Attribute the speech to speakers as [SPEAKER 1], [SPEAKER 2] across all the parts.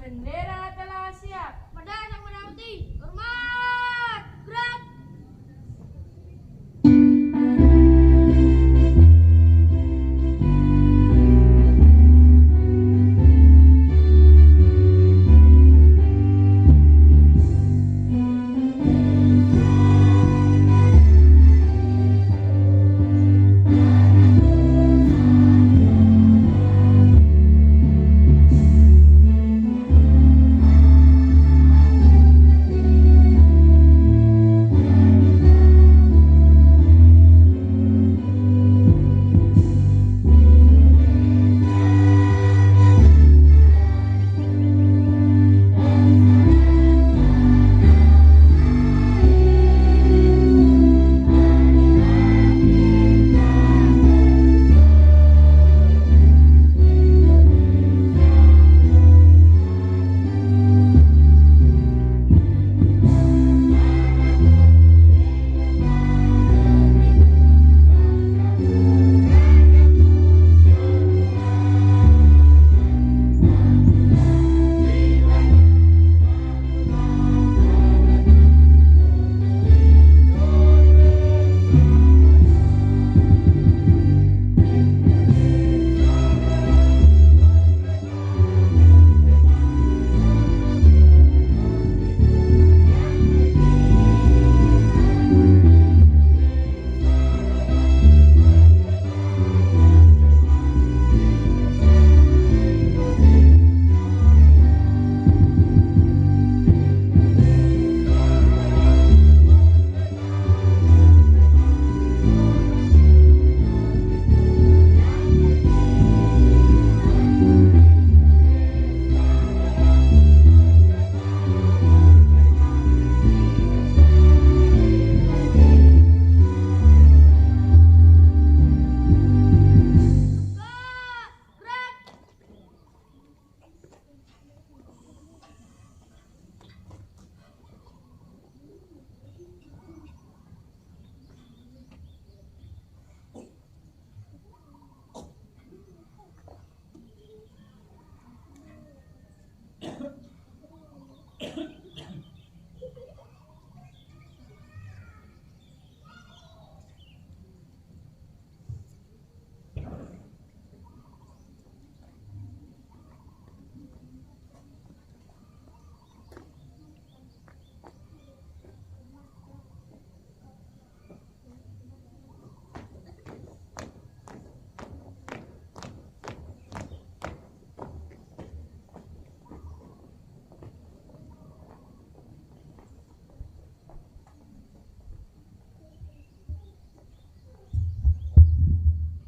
[SPEAKER 1] Bendera telah siap.
[SPEAKER 2] Pedang yang menanti. Hormat. Gerak.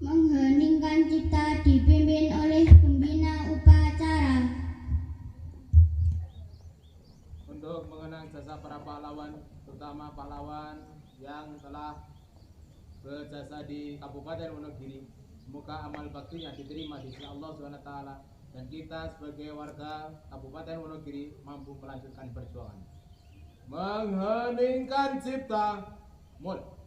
[SPEAKER 3] Mengheningkan cipta dipimpin oleh pembina upacara.
[SPEAKER 4] Untuk mengenang jasa para pahlawan, terutama pahlawan yang telah berjasa di Kabupaten Wonogiri, semoga amal baktinya diterima di sisi Allah SWT dan kita sebagai warga Kabupaten Wonogiri mampu melanjutkan perjuangan. Mengheningkan cipta, mulai.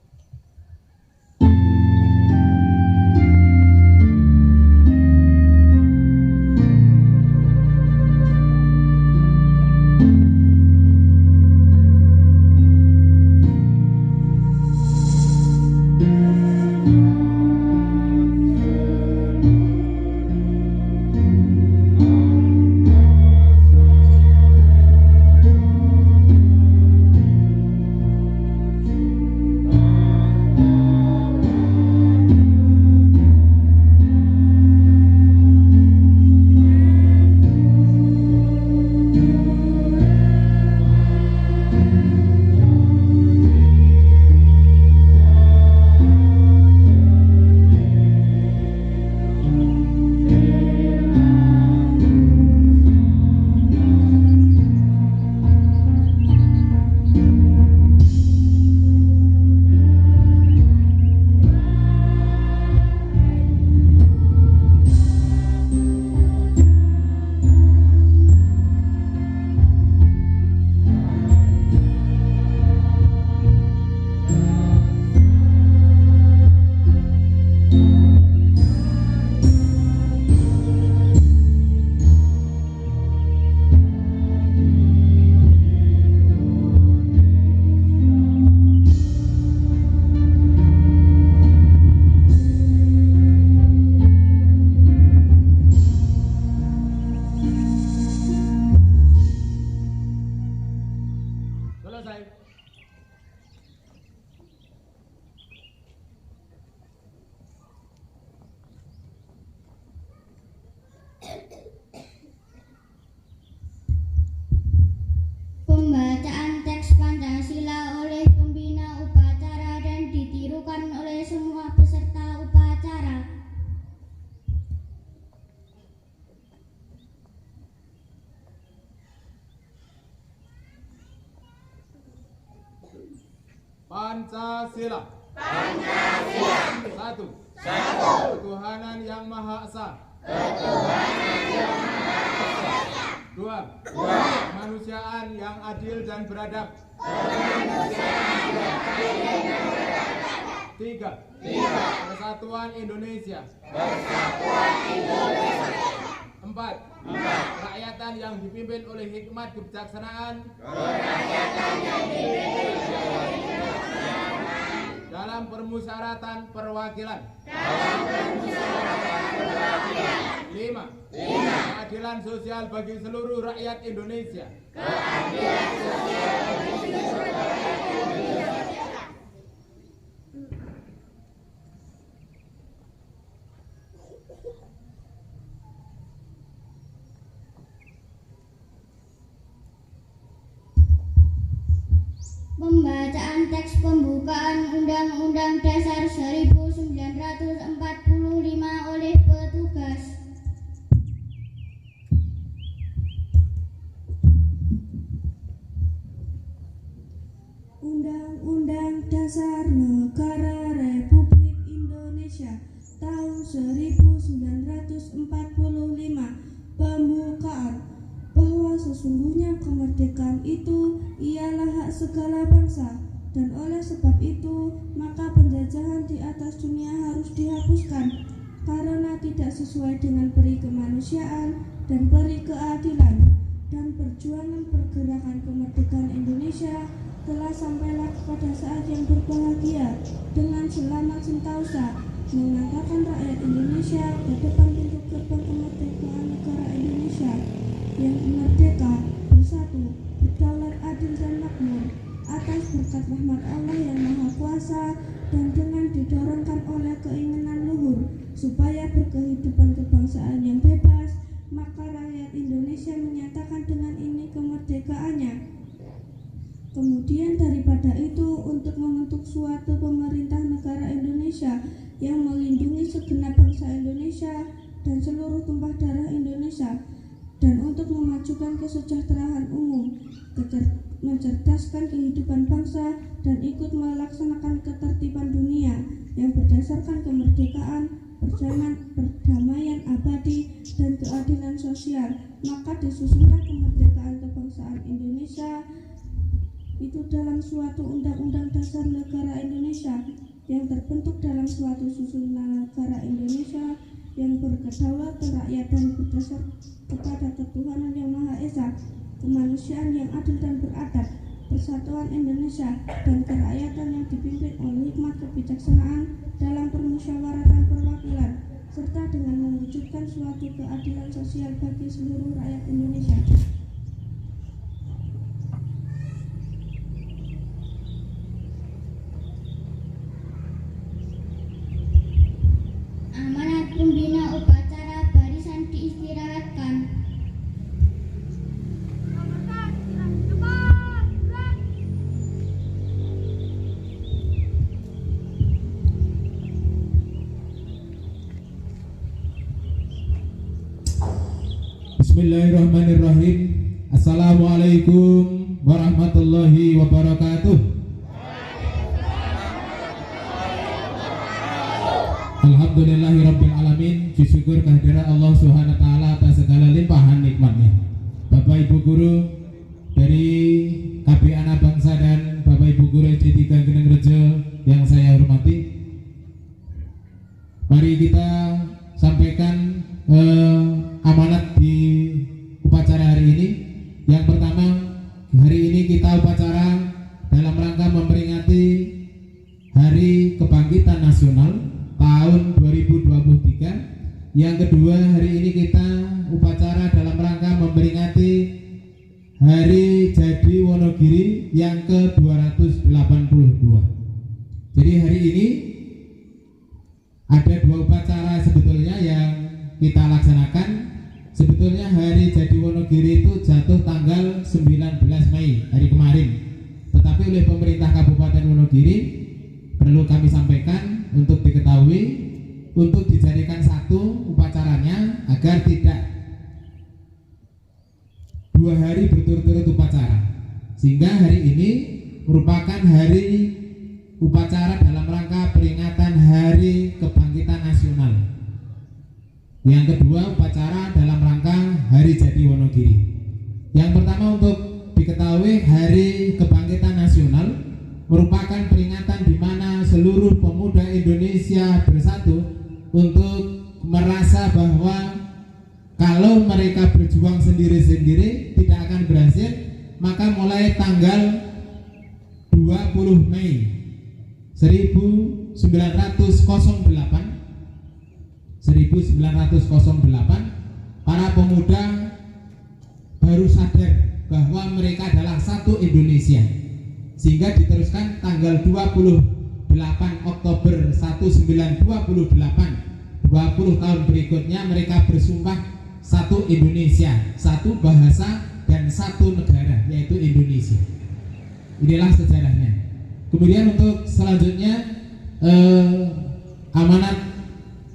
[SPEAKER 4] Pancasila. Satu. Ketuhanan yang Maha Esa. Dua. Kemanusiaan yang adil dan beradab. Tiga. Persatuan Indonesia. Empat. Kerakyatan yang dipimpin oleh hikmat kebijaksanaan dalam permusyawaratan perwakilan. Lima. Keadilan sosial bagi seluruh rakyat Indonesia.
[SPEAKER 3] Pembacaan teks pembukaan Undang-Undang Dasar 1945 oleh petugas.
[SPEAKER 5] Undang-Undang Dasar Negara Republik Indonesia tahun 1945 pembukaan bahwa sesungguhnya kemerdekaan itu ialah hak segala bangsa, dan oleh sebab itu maka penjajahan di atas dunia harus dihapuskan karena tidak sesuai dengan peri kemanusiaan dan peri keadilan, dan perjuangan pergerakan kemerdekaan Indonesia telah sampailah kepada saat yang berbahagia dengan selamat sentosa mengantarkan rakyat Indonesia ke depan pintu gerbang kemerdekaan negara Indonesia yang merdeka, bersatu, berdaulat, adil dan makmur atas berkat rahmat Allah yang Maha Kuasa, dan dengan didorongkan oleh keinginan luhur supaya berkehidupan kebangsaan yang bebas, maka rakyat Indonesia menyatakan dengan ini kemerdekaannya. Kemudian daripada itu, untuk membentuk suatu pemerintah negara Indonesia yang melindungi segenap bangsa Indonesia dan seluruh tumpah darah Indonesia, dan untuk memajukan kesejahteraan umum, mencerdaskan kehidupan bangsa, dan ikut melaksanakan ketertiban dunia yang berdasarkan kemerdekaan, perdamaian abadi, dan keadilan sosial, maka disusunlah kemerdekaan kebangsaan Indonesia itu dalam suatu Undang-Undang Dasar Negara Indonesia yang terbentuk dalam suatu susunan negara Indonesia yang berkedaulatan rakyat dan berdasar kepada ketuhanan yang Maha Esa, kemanusiaan yang adil dan beradab, persatuan Indonesia, dan kerakyatan yang dipimpin oleh hikmat kebijaksanaan dalam permusyawaratan perwakilan, serta dengan mewujudkan suatu keadilan sosial bagi seluruh rakyat Indonesia.
[SPEAKER 3] Amanat pembina upacara barisan diistirahatkan.
[SPEAKER 2] Nomorkan istirahat depan. Gerak.
[SPEAKER 4] Bismillahirrahmanirrahim. Assalamualaikum warahmatullahi wabarakatuh. Alhamdulillahirabbil alamin. Syukur kehadirat Allah Subhanahu wa taala atas segala limpahan nikmatnya. Bapak Ibu guru dari KB Anak Bangsa dan Bapak Ibu guru SD 3 Genengrejo yang saya hormati, mari kita sampaikan amanat di upacara hari ini. Yang pertama, hari ini kita upacara dalam rangka memperingati Hari Kebangkitan Nasional tahun 2023. Yang kedua, hari ini kita upacara dalam rangka memperingati Hari Jadi Wonogiri yang ke-282. Jadi hari ini ada dua upacara sebetulnya yang kita laksanakan. Sebetulnya Hari Jadi Wonogiri itu jatuh tanggal 19 Mei hari kemarin, tetapi oleh pemerintah Kabupaten Wonogiri perlu kami sampaikan untuk diketahui, untuk dijadikan satu upacaranya agar tidak 2 hari berturut-turut upacara, sehingga hari ini merupakan hari upacara dalam rangka peringatan Hari Kebangkitan Nasional. Yang kedua, upacara dalam rangka Hari Jadi Wonogiri. Yang pertama, untuk diketahui, Hari Kebangkitan Nasional merupakan peringatan di mana seluruh pemuda Indonesia bersatu untuk merasa bahwa kalau mereka berjuang sendiri-sendiri tidak akan berhasil, maka mulai tanggal 20 Mei 1908 para pemuda baru sadar bahwa mereka adalah satu Indonesia, sehingga diteruskan tanggal 28 Oktober 1928, 20 tahun berikutnya mereka bersumpah satu Indonesia, satu bahasa dan satu negara, yaitu Indonesia. Inilah sejarahnya. Kemudian untuk selanjutnya amanat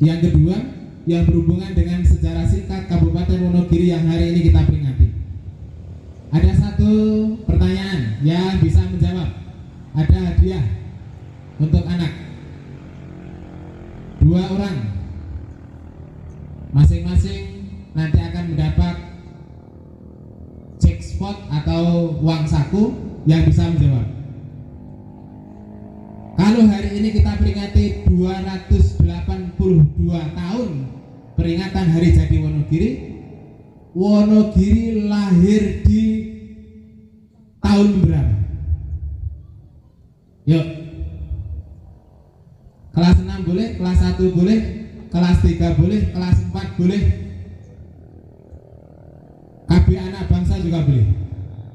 [SPEAKER 4] yang kedua yang berhubungan dengan sejarah singkat Kabupaten Wonogiri yang hari ini kita peringati. Ada satu pertanyaan yang bisa menjawab, ada hadiah untuk anak 2 orang, masing-masing nanti akan mendapat jackpot atau uang saku yang bisa menjawab. Kalau hari ini kita peringati 282 tahun peringatan Hari Jadi Wonogiri, Wonogiri lahir di tahun berapa? Yuk, kelas 6 boleh, kelas 1 boleh, kelas 3 boleh, kelas 4 boleh, KB anak bangsa juga boleh.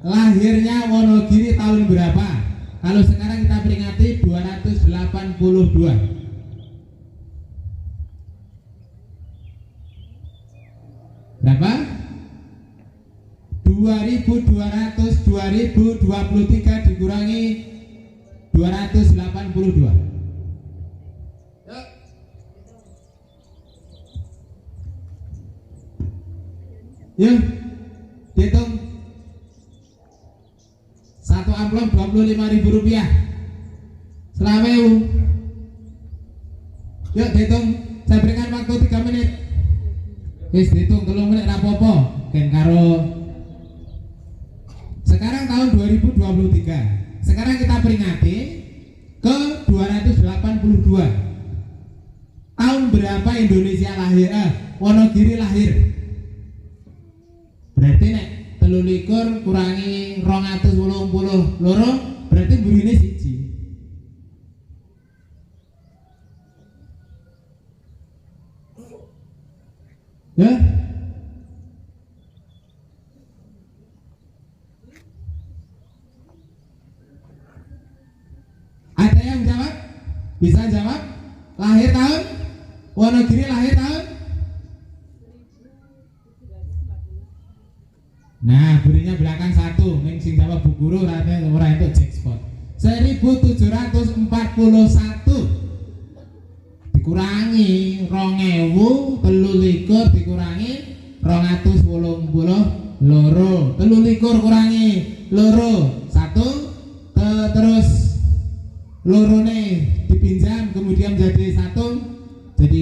[SPEAKER 4] Lahirnya Wonogiri tahun berapa? Kalau sekarang kita peringati 282. Berapa? 2023 dikurangi 282. Yuk, dihitung. Satu amplop 25.000 rupiah. Selawewu. Yuk dihitung. Saya berikan waktu 3 menit. Wis dihitung 3 menit rapopo. Ken karo. Sekarang tahun 2023. Sekarang kita peringati ke 282. Tahun berapa Indonesia lahir? Wonogiri lahir. Berarti nek 23 kurangi 282 berarti burine siji. Ya? Ada yang jawab? Bisa jawab? Lahir tahun? Wonogiri lahir tahun? Nah, burinya belakang 1, ning sing jawab Bu Guru rate ora entuk jackpot. 1741 dikurangi 2023 dikurangi 282 23 kurangi 2 1 terus lorone dipinjam kemudian menjadi 1 jadi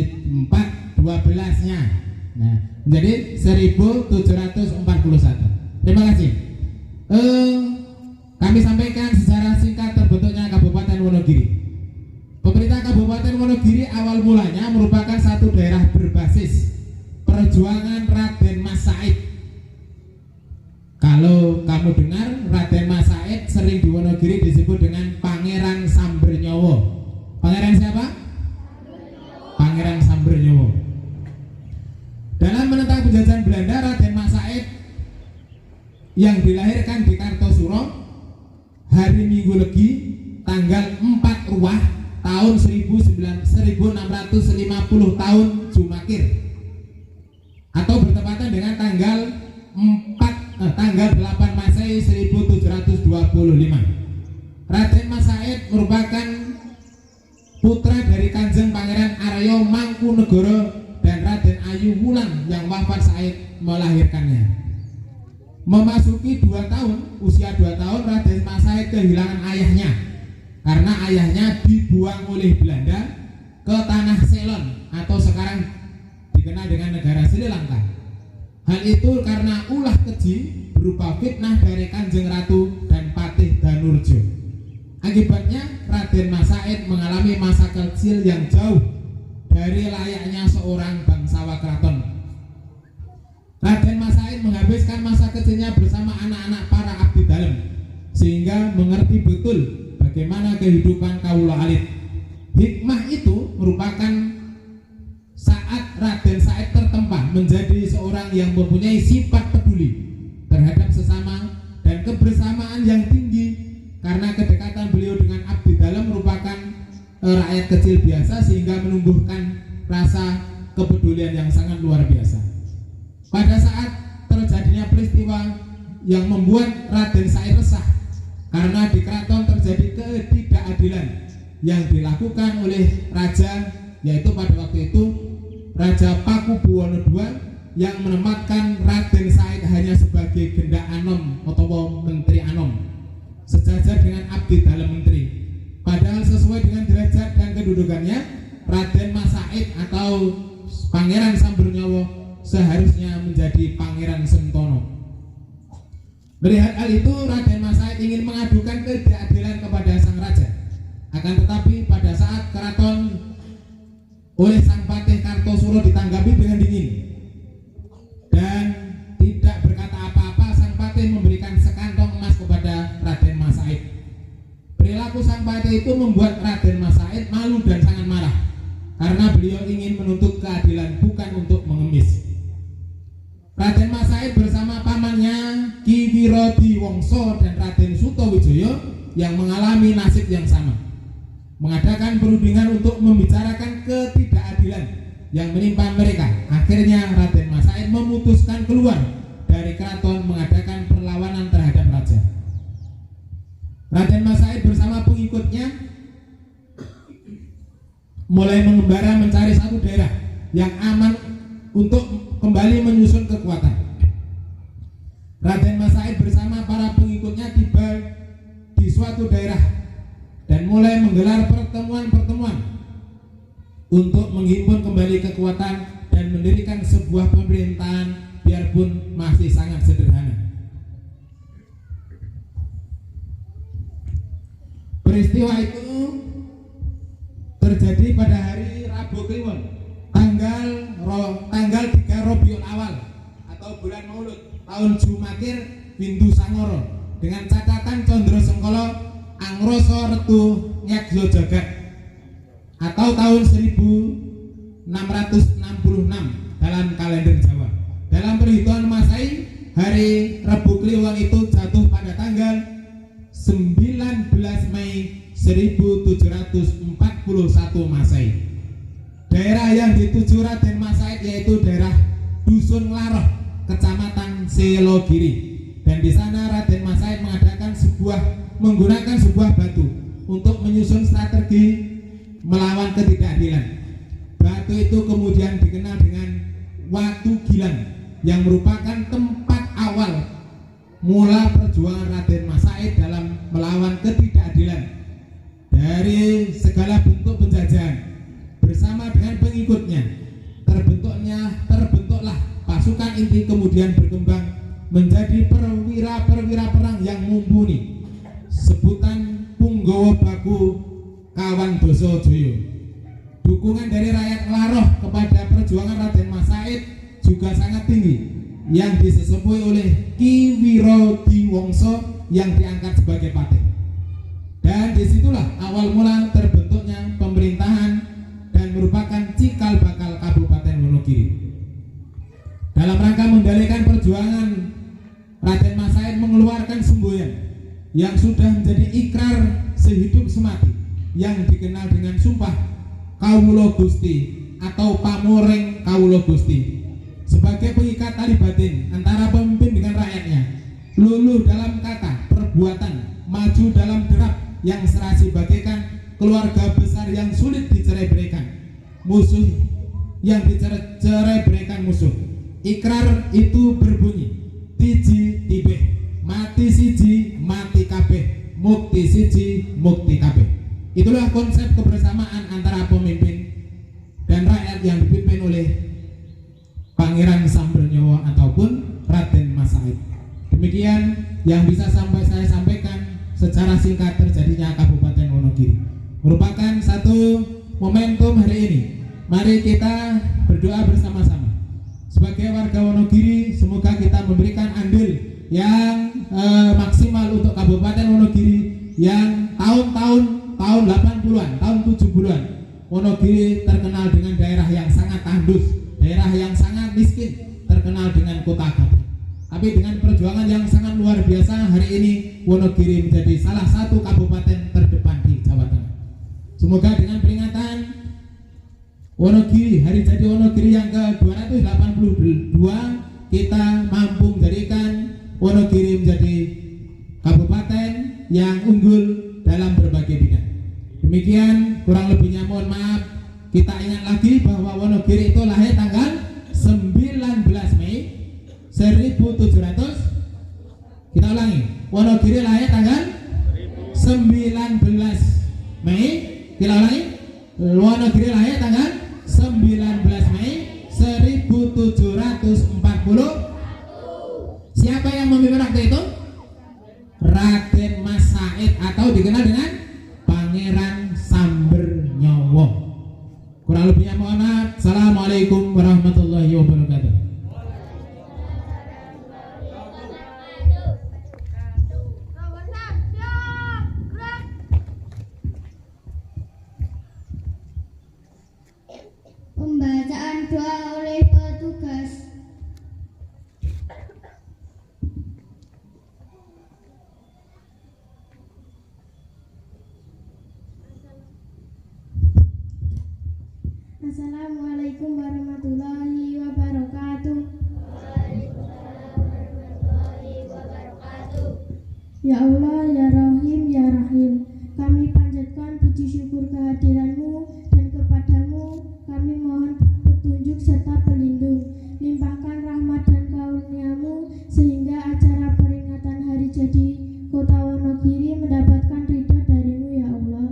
[SPEAKER 4] 4 12 nya. Nah, menjadi 1741. Terima kasih. Kami sampaikan secara singkat terbentuknya Kabupaten Wonogiri. Pemerintah Kabupaten Wonogiri awal mulanya merupakan satu daerah berbasis perjuangan Raden Mas Said. Kalau kamu dengar Raden Mas Said sering di Wonogiri disebut dengan Pangeran Sambernyowo. Pangeran siapa? Pangeran Sambernyowo. Dalam menentang penjajahan Belanda, Raden Mas Said yang dilahirkan di Kartosuro hari Minggu Legi tanggal 4 Ruah tahun 1650 tahun Jumakir atau bertepatan dengan tanggal 8 Masehi 1725. Raden Mas Said merupakan putra dari Kanjeng Pangeran Aryo Mangkunegoro dan Raden Ayu Wulan yang wafat Said melahirkannya. Memasuki 2 tahun, usia 2 tahun Raden Mas Said kehilangan ayahnya karena ayahnya dibuang oleh Belanda ke tanah Ceylon atau sekarang dikenal dengan negara Sri Lanka. Hal itu karena ulah keji berupa fitnah dari Kanjeng Ratu dan Patih Danurjo. Akibatnya Raden Mas Said mengalami masa kecil yang jauh dari layaknya seorang bangsawan keraton. Raden Mas Said menghabiskan masa kecilnya bersama anak-anak para abdi dalem, sehingga mengerti betul bagaimana kehidupan kawula alit. Hikmah itu merupakan saat Raden Said tertempa menjadi seorang yang mempunyai sifat peduli terhadap sesama dan kebersamaan yang tinggi, karena kedekatan beliau dengan abdi dalem merupakan rakyat kecil biasa, sehingga menumbuhkan rasa kepedulian yang sangat luar biasa. Pada saat terjadinya peristiwa yang membuat Raden Said resah karena di keraton terjadi ketidakadilan yang dilakukan oleh raja, yaitu pada waktu itu Raja Pakubuwono II, yang menempatkan Raden Said hanya sebagai Genda Anom atau Menteri Anom, sejajar dengan abdi dalem menteri. Padahal sesuai dengan derajat dan kedudukannya, Raden Mas Said atau Pangeran Samburnyawa seharusnya menjadi Pangeran Sentono. Melihat hal itu, Raden Mas Said ingin mengadukan ketidakadilan kepada sang raja. Akan tetapi pada saat keraton oleh sang Patih Kartosuro ditanggapi dengan dingin dan tidak berkata apa-apa, sang Patih memberikan sekantong emas kepada Raden Mas Said. Perilaku sang Patih itu membuat Raden Mas Said malu dan sangat marah, karena beliau ingin menuntut keadilan, bukan untuk mengemis. Raden Mas Said bersama pamannya Ki Wirodiwongso dan Raden Sutowijoyo yang mengalami nasib yang sama mengadakan perundingan untuk membicarakan ketidakadilan yang menimpa mereka. Akhirnya Raden Mas Said memutuskan keluar dari keraton mengadakan perlawanan terhadap raja. Raden Mas Said bersama pengikutnya mulai mengembara mencari satu daerah yang aman untuk kembali menyusun kekuatan. Raden Mas Said bersama para pengikutnya tiba di suatu daerah dan mulai menggelar pertemuan-pertemuan untuk menghimpun kembali kekuatan dan mendirikan sebuah pemerintahan, biarpun masih sangat sederhana. Peristiwa itu terjadi pada hari Rabu Kliwon, tanggal 3 Rabiul Awal atau bulan Maulud tahun Jumakir Windu Sangoro, dengan catatan Condro Sengkolo Angroso Retu Nyagyo Jagat atau tahun 1666 dalam kalender Jawa. Dalam perhitungan Masehi, hari Rabu Kliwon itu jatuh pada tanggal 19 Mei 1741 Masehi. Daerah yang dituju Raden Mas Said yaitu daerah Dusun Laroh, Kecamatan Selogiri, dan di sana Raden Mas Said menggunakan sebuah batu untuk menyusun strategi melawan ketidakadilan. Batu itu kemudian dikenal dengan Watu Gilang, yang merupakan tempat awal mula perjuangan Raden Mas Said dalam melawan ketidakadilan dari segala bentuk penjajahan. Bersama dengan pengikutnya terbentuklah pasukan inti, kemudian berkembang menjadi perwira-perwira perang yang mumpuni. Sebutan Punggawa Baku Kawan Doso Joyo. Dukungan dari rakyat Laroh kepada perjuangan Raden Mas Said juga sangat tinggi, yang disesepui oleh Ki Wirodiwongso yang diangkat sebagai patih. Dan disitulah awal mula terbentuknya pemerintahan dan merupakan cikal bakal Kabupaten Wonogiri. Dalam rangka mendalihkan perjuangan, Raden Mas Said mengeluarkan semboyan yang sudah menjadi ikrar sehidup semati, yang dikenal dengan Sumpah Kawula Gusti atau Pamoreng Kawula Gusti, sebagai pengikat tali batin antara pemimpin dengan rakyatnya, luluh dalam kata, perbuatan, maju dalam derap yang serasi bagaikan keluarga besar yang sulit dicerai-beraikan, musuh yang dicerai-beraikan musuh. Ikrar itu berbunyi, tiji tibeh, mati siji mati kabeh, mukti siji mukti kabeh. itulah konsep kebersamaan antara pemimpin dan rakyat yang dipimpin oleh Pangeran Sambernyowo ataupun Raden Mas Said. Demikian yang bisa saya sampaikan secara singkat terjadinya Kabupaten Wonogiri. Merupakan satu momentum hari ini. Mari kita berdoa bersama-sama. Sebagai warga Wonogiri, semoga kita memberikan andil yang maksimal untuk Kabupaten Wonogiri yang tahun 80-an, tahun 70-an. Wonogiri terkenal dengan daerah yang sangat tandus, daerah yang sangat miskin, terkenal dengan kota gabah. Tapi dengan perjuangan yang sangat luar biasa, hari ini Wonogiri menjadi salah satu kabupaten terdepan di Jawa Tengah. Semoga dengan peringatan Wonogiri, hari jadi Wonogiri yang ke-282, kita mampu menjadikan Wonogiri menjadi kabupaten yang unggul dalam berbagai bidang. Demikian kurang lebihnya mohon maaf. Kita ingat lagi bahwa Wonogiri itu lahir tanggal 19 Mei 1700. Kita ulangi. Wonogiri lahir tanggal 19 Mei. Kita ulangi. Wonogiri lahir tanggal 19 Mei 1740. Siapa yang memimpin waktu itu? Raden Mas Said atau dikenal dengan Pangeran Sambernyowo. Kurang lebihnya mohon maaf. Assalamualaikum warahmatullahi wabarakatuh.
[SPEAKER 3] Pembacaan doa oleh petugas. Assalamualaikum warahmatullahi wabarakatuh. Ya Allah, ya Rahim, ya Rahim, kami panjatkan puji syukur kehadiranmu dan kepadamu kami mohon petunjuk serta pelindung. Limpahkan rahmat dan karunia-Mu sehingga acara peringatan hari jadi Kota Wonogiri mendapatkan ridha dari-Mu ya Allah.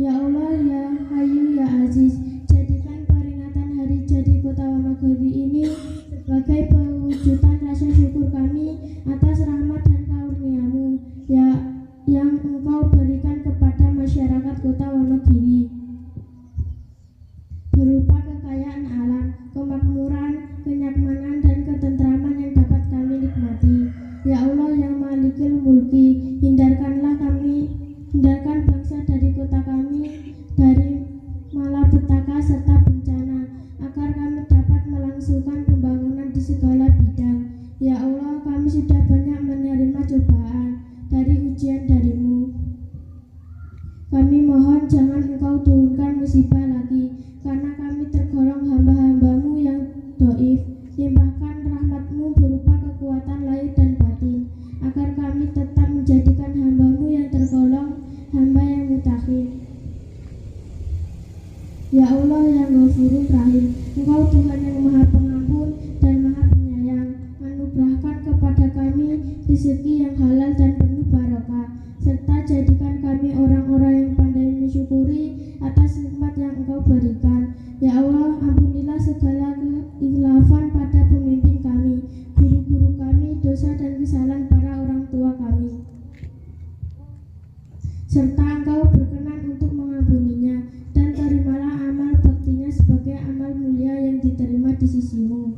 [SPEAKER 3] Ya Allah, ya Hayyu, ya Aziz, jadikan peringatan hari jadi Kota Wonogiri ini sebagai pewujudan rasa syukur kami atas rahmat dan karunia-Mu ya yang Engkau berikan kepada masyarakat Kota Wonogiri, berupa kekayaan alam, kemakmuran, kenyamanan, dan ketentraman yang dapat kami nikmati. Ya Allah yang Malikul Mulki, hindarkan bangsa dari kota kami dari malapetaka serta bencana, agar kami dapat melangsungkan pembangunan di segala bidang. Ya Allah, kami sudah banyak menerima cobaan dari ujian dari-Mu. Kami mohon jangan Engkau turunkan musibah lagi, karena kami tergolong hamba-hamba-Mu yang doif. Limpahkan rahmat-Mu berupa kekuatan lahir dan batin, agar kami tetap menjadikan hamba-Mu yang tergolong hamba yang mutakhir. Ya Allah yang Ghafurur Rahim, Engkau Tuhan yang Maha Pengampun dan Maha Penyayang. Anugerahkan kepada kami rezeki yang halal dan penuh barokah, serta jadikan kami orang-orang yang pandai mensyukuri atas nikmat yang Engkau berikan. Ya Allah, ampunilah segala kekhilafan pada pemimpin kami, guru-guru kami, dosa dan kesalahan para orang tua kami, serta Engkau berkenan untuk mengampuninya, dan terimalah amal baktinya sebagai amal mulia yang diterima di sisi-Mu.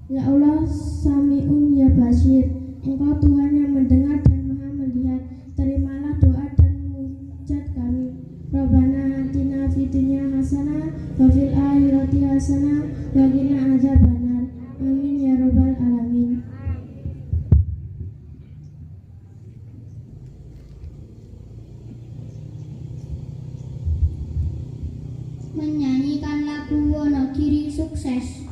[SPEAKER 3] Ya Allah, Sami'un ya Basir, Engkau Tuhan yang mendengar dan Maha melihat. Terimalah doa dan munajat kami. Rabbana atina fid dunya hasanah wa fil akhirati hasanah wa qina adzabannar. Amin ya rabbal alamin. Menyanyikan lagu Wonogiri Sukses.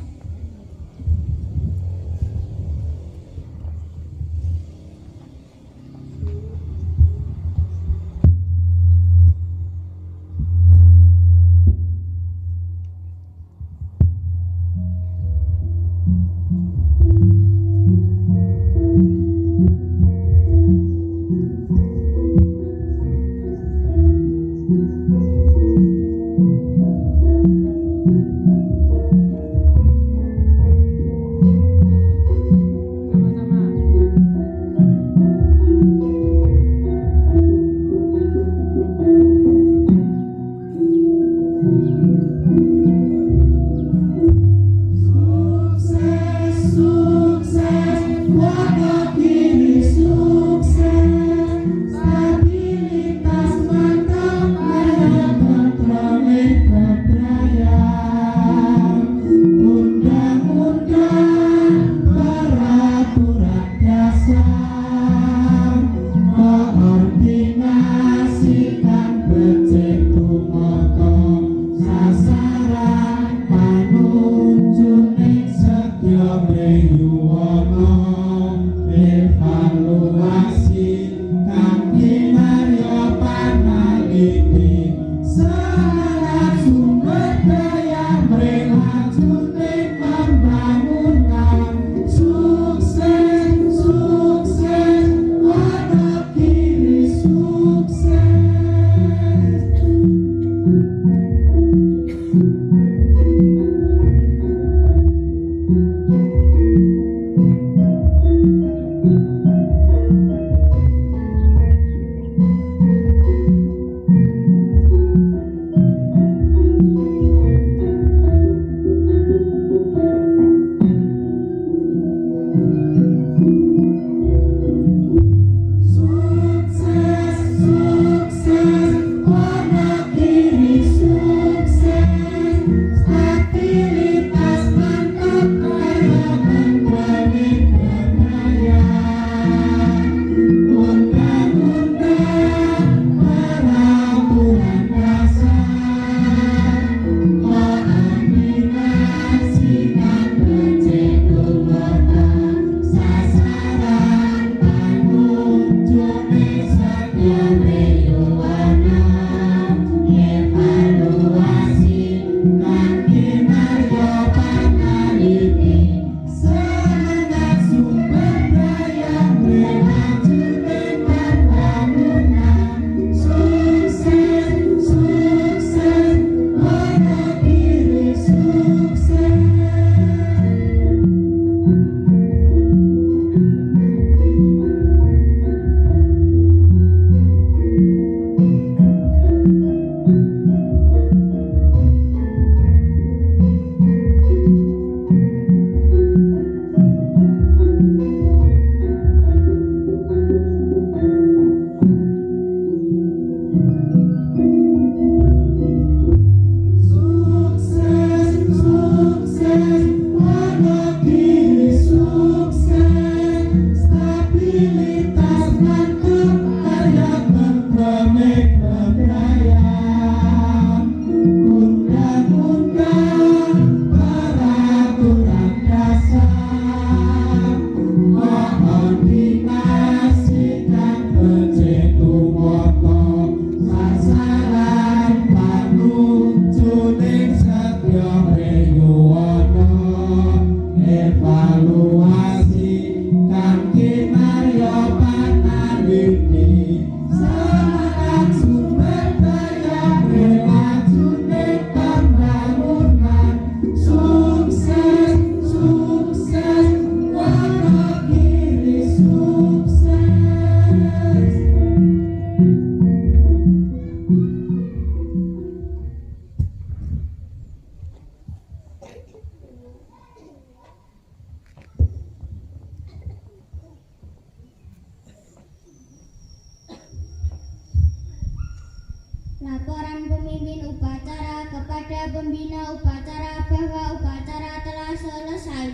[SPEAKER 2] Laporan pemimpin upacara kepada pembina upacara bahwa upacara telah selesai.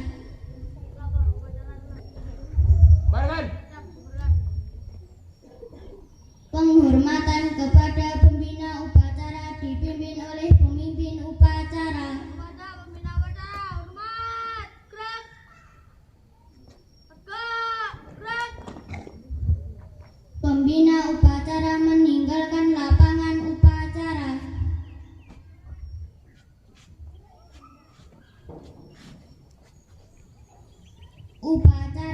[SPEAKER 4] Barengan.
[SPEAKER 2] Penghormatan kepada pembina upacara dipimpin oleh pemimpin upacara. Kepada pembina upacara, hormat, gerak. Gerak. Pembina upacara meninggalkan lapangan upacara. Upacara